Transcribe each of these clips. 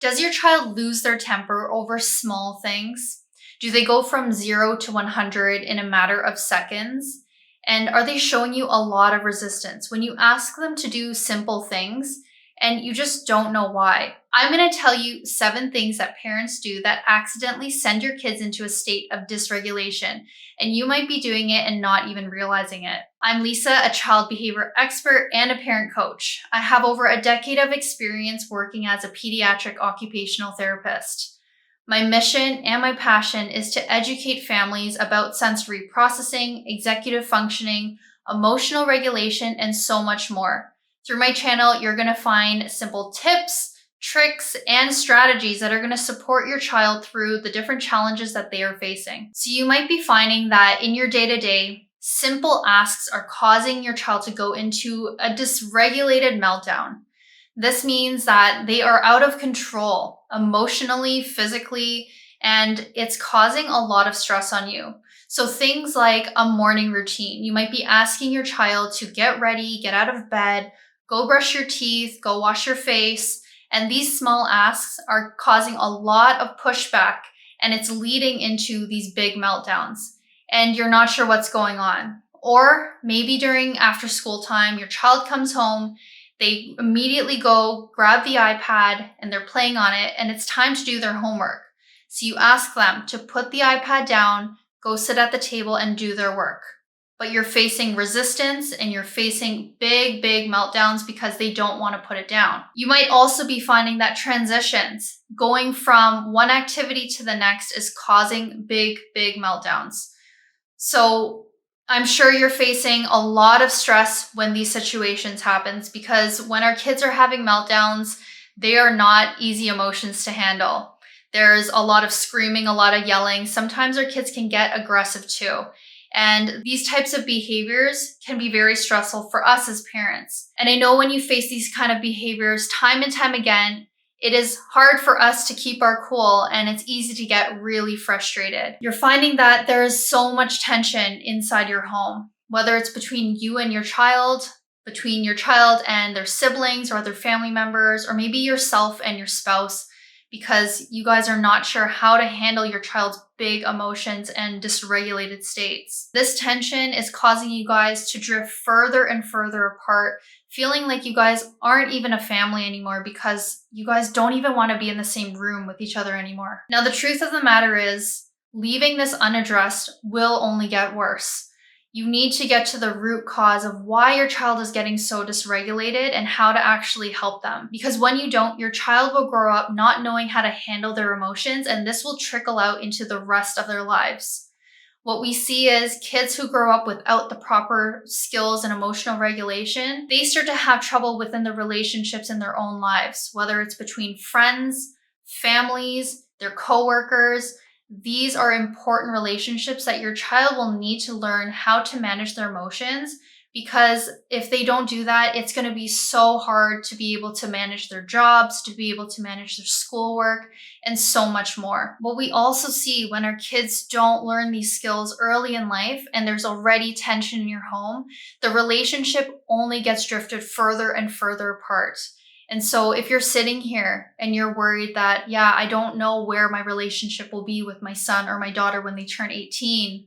Does your child lose their temper over small things? Do they go from 0 to 100 in a matter of seconds? And are they showing you a lot of resistance when you ask them to do simple things and you just don't know why? I'm going to tell you 7 things that parents do that accidentally send your kids into a state of dysregulation, and you might be doing it and not even realizing it. I'm Lisa, a child behavior expert and a parent coach. I have over a decade of experience working as a pediatric occupational therapist. My mission and my passion is to educate families about sensory processing, executive functioning, emotional regulation, and so much more. Through my channel, you're going to find simple tips, tricks, and strategies that are going to support your child through the different challenges that they are facing. So you might be finding that in your day-to-day, simple asks are causing your child to go into a dysregulated meltdown. This means that they are out of control emotionally, physically, and it's causing a lot of stress on you. So things like a morning routine. You might be asking your child to get ready, get out of bed, go brush your teeth, go wash your face. And these small asks are causing a lot of pushback, and it's leading into these big meltdowns. And you're not sure what's going on. Or maybe during after school time, your child comes home, they immediately go grab the iPad and they're playing on it, and it's time to do their homework. So you ask them to put the iPad down, go sit at the table and do their work. But you're facing resistance and you're facing big meltdowns because they don't want to put it down. You might also be finding that transitions, going from one activity to the next, is causing big meltdowns. So I'm sure you're facing a lot of stress when these situations happen, because when our kids are having meltdowns, they are not easy emotions to handle. There's a lot of screaming, a lot of yelling. Sometimes our kids can get aggressive too. And these types of behaviors can be very stressful for us as parents. And I know when you face these kind of behaviors time and time again, it is hard for us to keep our cool, and it's easy to get really frustrated. You're finding that there is so much tension inside your home, whether it's between you and your child, between your child and their siblings or other family members, or maybe yourself and your spouse, because you guys are not sure how to handle your child's big emotions and dysregulated states. This tension is causing you guys to drift further and further apart, feeling like you guys aren't even a family anymore because you guys don't even want to be in the same room with each other anymore. Now, the truth of the matter is, leaving this unaddressed will only get worse. You need to get to the root cause of why your child is getting so dysregulated and how to actually help them. Because when you don't, your child will grow up not knowing how to handle their emotions, and this will trickle out into the rest of their lives. What we see is kids who grow up without the proper skills and emotional regulation, they start to have trouble within the relationships in their own lives, whether it's between friends, families, their coworkers. These are important relationships that your child will need to learn how to manage their emotions, because if they don't do that, it's going to be so hard to be able to manage their jobs, to be able to manage their schoolwork, and so much more. What we also see when our kids don't learn these skills early in life and there's already tension in your home, the relationship only gets drifted further and further apart. And so if you're sitting here and you're worried that, I don't know where my relationship will be with my son or my daughter when they turn 18,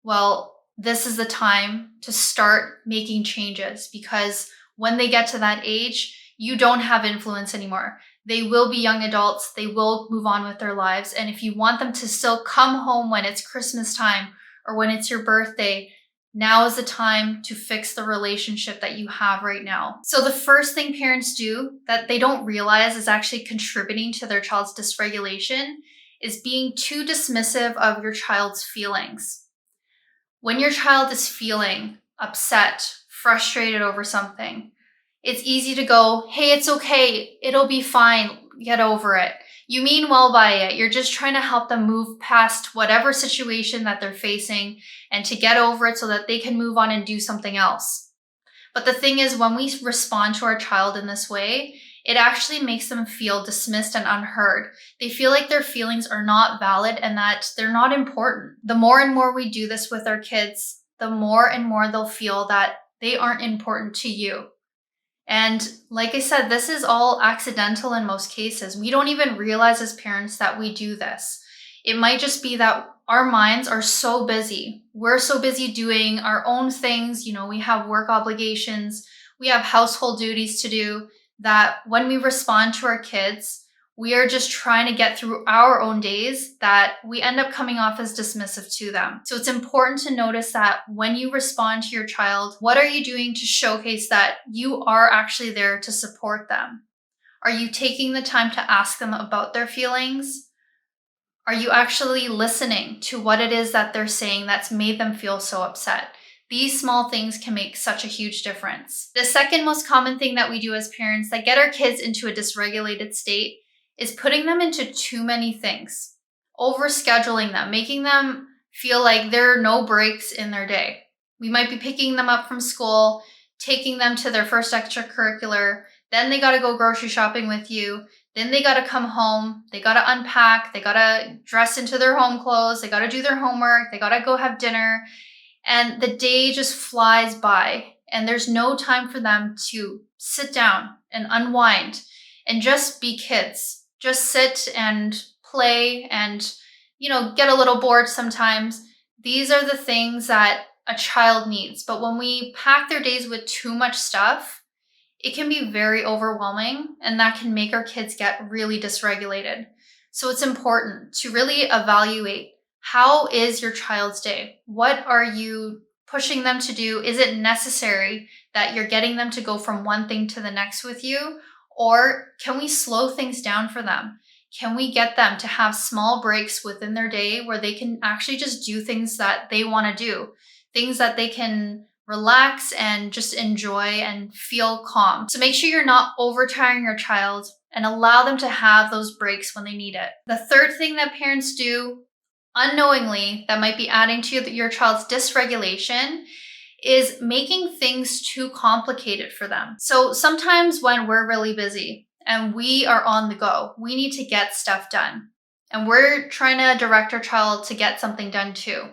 well, this is the time to start making changes, because when they get to that age, you don't have influence anymore. They will be young adults. They will move on with their lives. And if you want them to still come home when it's Christmas time or when it's your birthday, now is the time to fix the relationship that you have right now. So the first thing parents do that they don't realize is actually contributing to their child's dysregulation is being too dismissive of your child's feelings. When your child is feeling upset, frustrated over something, it's easy to go, hey, it's okay, it'll be fine, get over it. You mean well by it. You're just trying to help them move past whatever situation that they're facing and to get over it so that they can move on and do something else. But the thing is, when we respond to our child in this way, it actually makes them feel dismissed and unheard. They feel like their feelings are not valid and that they're not important. The more and more we do this with our kids, the more and more they'll feel that they aren't important to you. And like I said, this is all accidental in most cases. We don't even realize as parents that we do this. It might just be that our minds are so busy. We're so busy doing our own things. We have work obligations, we have household duties to do, that when we respond to our kids, we are just trying to get through our own days, that we end up coming off as dismissive to them. So it's important to notice that when you respond to your child, what are you doing to showcase that you are actually there to support them? Are you taking the time to ask them about their feelings? Are you actually listening to what it is that they're saying that's made them feel so upset? These small things can make such a huge difference. The second most common thing that we do as parents that get our kids into a dysregulated state is putting them into too many things, overscheduling them, making them feel like there are no breaks in their day. We might be picking them up from school, taking them to their first extracurricular, then they got to go grocery shopping with you. Then they got to come home, they got to unpack, they got to dress into their home clothes, they got to do their homework, they got to go have dinner. And the day just flies by, and there's no time for them to sit down and unwind and just be kids. Just sit and play and, get a little bored sometimes. These are the things that a child needs. But when we pack their days with too much stuff, it can be very overwhelming, and that can make our kids get really dysregulated. So it's important to really evaluate, how is your child's day? What are you pushing them to do? Is it necessary that you're getting them to go from one thing to the next with you? Or can we slow things down for them? Can we get them to have small breaks within their day where they can actually just do things that they want to do, things that they can relax and just enjoy and feel calm? So make sure you're not overtiring your child and allow them to have those breaks when they need it. The third thing that parents do unknowingly that might be adding to your child's dysregulation is making things too complicated for them. So sometimes when we're really busy and we are on the go, we need to get stuff done. And we're trying to direct our child to get something done too.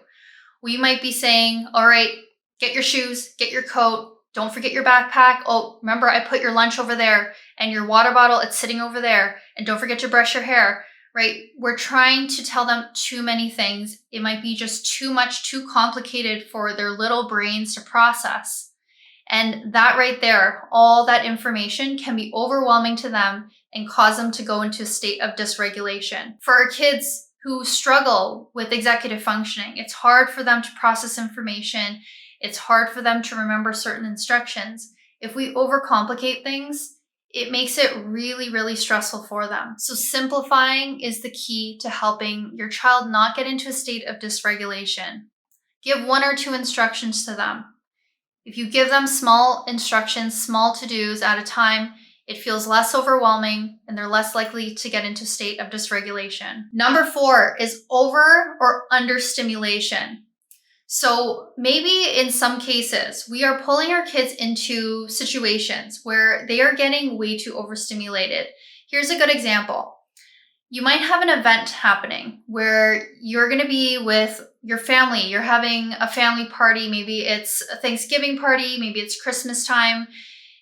We might be saying, all right, get your shoes, get your coat, don't forget your backpack. Oh, remember, I put your lunch over there, and your water bottle, it's sitting over there. And don't forget to brush your hair, right? We're trying to tell them too many things. It might be just too much, too complicated for their little brains to process. And that right there, all that information can be overwhelming to them and cause them to go into a state of dysregulation. For our kids who struggle with executive functioning, it's hard for them to process information. It's hard for them to remember certain instructions. If we overcomplicate things, it makes it really, really stressful for them. So simplifying is the key to helping your child not get into a state of dysregulation. Give 1 or 2 instructions to them. If you give them small instructions, small to-dos at a time, it feels less overwhelming and they're less likely to get into a state of dysregulation. Number 4 is over or under stimulation. So maybe in some cases, we are pulling our kids into situations where they are getting way too overstimulated. Here's a good example. You might have an event happening where you're going to be with your family. You're having a family party. Maybe it's a Thanksgiving party. Maybe it's Christmas time,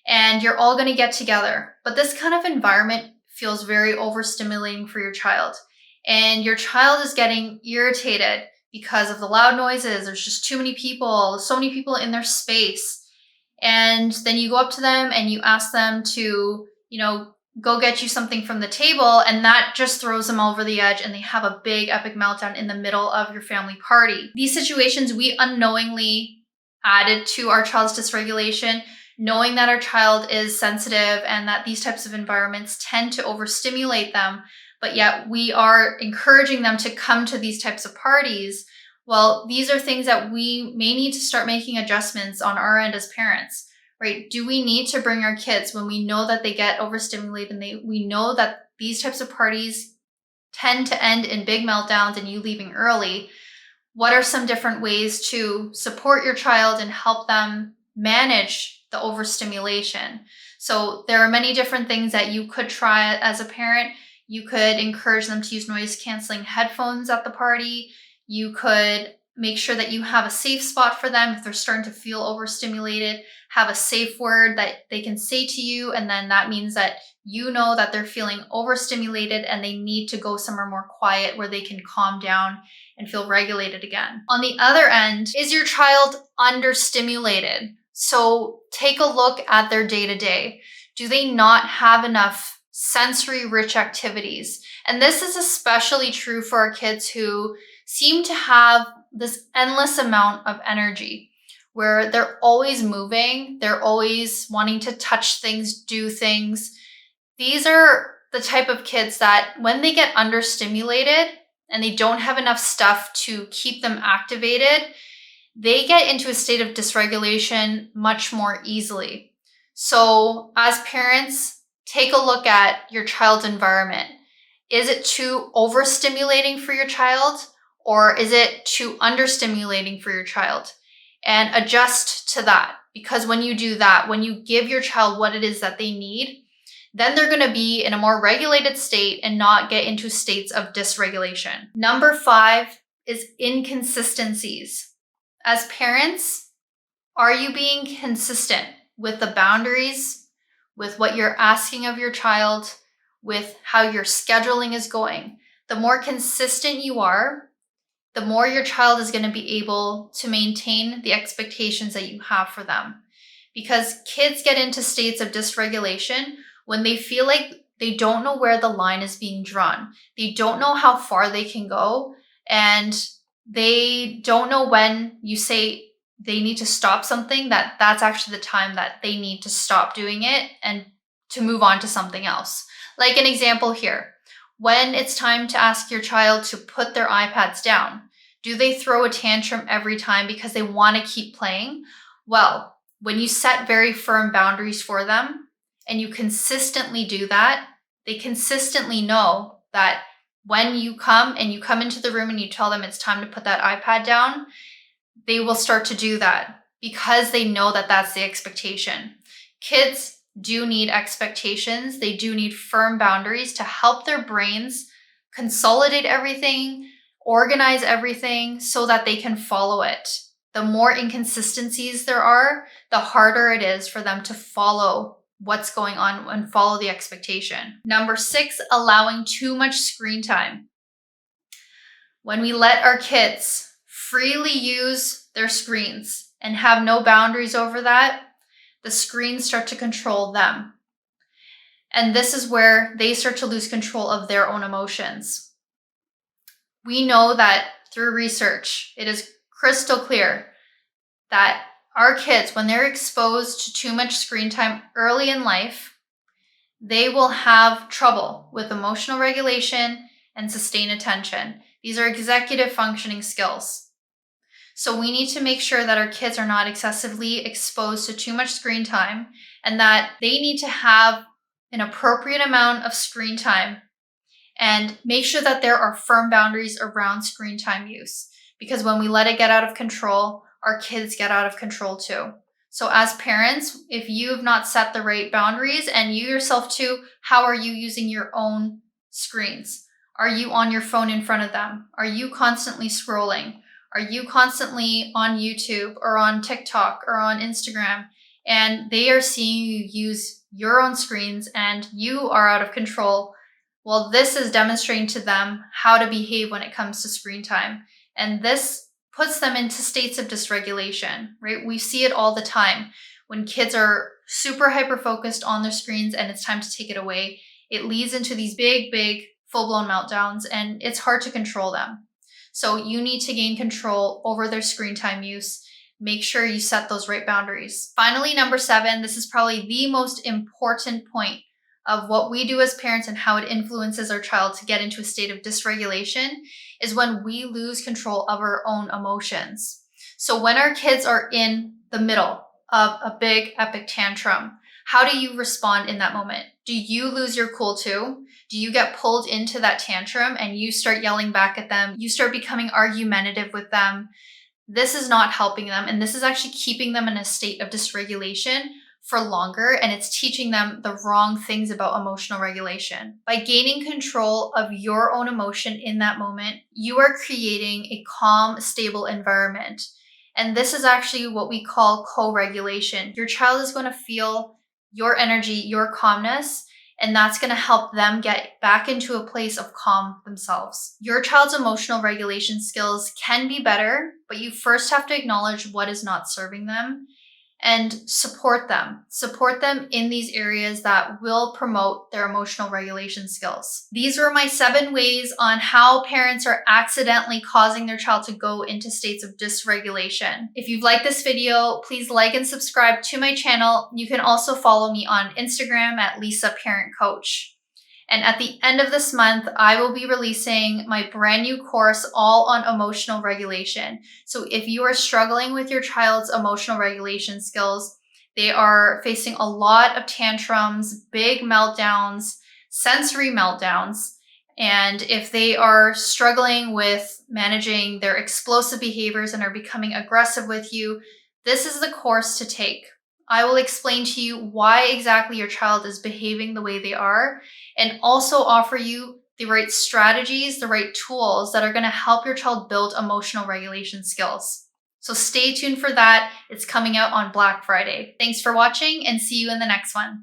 and you're all going to get together. But this kind of environment feels very overstimulating for your child. And your child is getting irritated because of the loud noises. There's just too many people, so many people in their space. And then you go up to them and you ask them to, go get you something from the table, and that just throws them over the edge and they have a big epic meltdown in the middle of your family party. These situations we unknowingly added to our child's dysregulation, knowing that our child is sensitive and that these types of environments tend to overstimulate them, but yet we are encouraging them to come to these types of parties. Well, these are things that we may need to start making adjustments on our end as parents. Right? Do we need to bring our kids when we know that they get overstimulated and we know that these types of parties tend to end in big meltdowns and you leaving early? What are some different ways to support your child and help them manage the overstimulation? So there are many different things that you could try as a parent. You could encourage them to use noise canceling headphones at the party. You could make sure that you have a safe spot for them. If they're starting to feel overstimulated, have a safe word that they can say to you. And then that means that you know that they're feeling overstimulated and they need to go somewhere more quiet where they can calm down and feel regulated again. On the other end, is your child understimulated? So take a look at their day-to-day. Do they not have enough sensory-rich activities? And this is especially true for our kids who seem to have this endless amount of energy where they're always moving, they're always wanting to touch things, do things. These are the type of kids that when they get understimulated and they don't have enough stuff to keep them activated, they get into a state of dysregulation much more easily. So as parents, take a look at your child's environment. Is it too overstimulating for your child? Or is it too understimulating for your child? And adjust to that. Because when you do that, when you give your child what it is that they need, then they're going to be in a more regulated state and not get into states of dysregulation. Number 5 is inconsistencies. As parents, are you being consistent with the boundaries, with what you're asking of your child, with how your scheduling is going? The more consistent you are, the more your child is going to be able to maintain the expectations that you have for them. Because kids get into states of dysregulation when they feel like they don't know where the line is being drawn. They don't know how far they can go, and they don't know when you say they need to stop something, that's actually the time that they need to stop doing it and to move on to something else. Like an example here, when it's time to ask your child to put their iPads down, do they throw a tantrum every time because they want to keep playing? Well, when you set very firm boundaries for them and you consistently do that, they consistently know that when you come into the room and you tell them it's time to put that iPad down, they will start to do that because they know that that's the expectation. Kids do need expectations. They do need firm boundaries to help their brains consolidate everything, organize everything so that they can follow it. The more inconsistencies there are, the harder it is for them to follow what's going on and follow the expectation. Number 6, allowing too much screen time. When we let our kids freely use their screens and have no boundaries over that, the screens start to control them. And this is where they start to lose control of their own emotions. We know that through research, it is crystal clear that our kids, when they're exposed to too much screen time early in life, they will have trouble with emotional regulation and sustained attention. These are executive functioning skills. So we need to make sure that our kids are not excessively exposed to too much screen time and that they need to have an appropriate amount of screen time and make sure that there are firm boundaries around screen time use. Because when we let it get out of control, our kids get out of control too. So as parents, if you have not set the right boundaries, and you yourself too, how are you using your own screens? Are you on your phone in front of them? Are you constantly scrolling? Are you constantly on YouTube or on TikTok or on Instagram? And they are seeing you use your own screens and you are out of control. Well, this is demonstrating to them how to behave when it comes to screen time. And this puts them into states of dysregulation, right? We see it all the time. When kids are super hyper-focused on their screens and it's time to take it away, it leads into these big, full-blown meltdowns, and it's hard to control them. So you need to gain control over their screen time use. Make sure you set those right boundaries. Finally, number 7, this is probably the most important point of what we do as parents and how it influences our child to get into a state of dysregulation, is when we lose control of our own emotions. So when our kids are in the middle of a big epic tantrum, how do you respond in that moment? Do you lose your cool too? Do you get pulled into that tantrum and you start yelling back at them? You start becoming argumentative with them. This is not helping them, and this is actually keeping them in a state of dysregulation for longer, and it's teaching them the wrong things about emotional regulation. By gaining control of your own emotion in that moment, you are creating a calm, stable environment. And this is actually what we call co-regulation. Your child is going to feel your energy, your calmness, and that's going to help them get back into a place of calm themselves. Your child's emotional regulation skills can be better, but you first have to acknowledge what is not serving them and support them. Support them in these areas that will promote their emotional regulation skills. These were my 7 ways on how parents are accidentally causing their child to go into states of dysregulation. If you've liked this video, please like and subscribe to my channel. You can also follow me on Instagram at Lisa Parent Coach. And at the end of this month, I will be releasing my brand new course all on emotional regulation. So if you are struggling with your child's emotional regulation skills, they are facing a lot of tantrums, big meltdowns, sensory meltdowns, and if they are struggling with managing their explosive behaviors and are becoming aggressive with you, this is the course to take. I will explain to you why exactly your child is behaving the way they are, and also offer you the right strategies, the right tools that are going to help your child build emotional regulation skills. So stay tuned for that. It's coming out on Black Friday. Thanks for watching, and see you in the next one.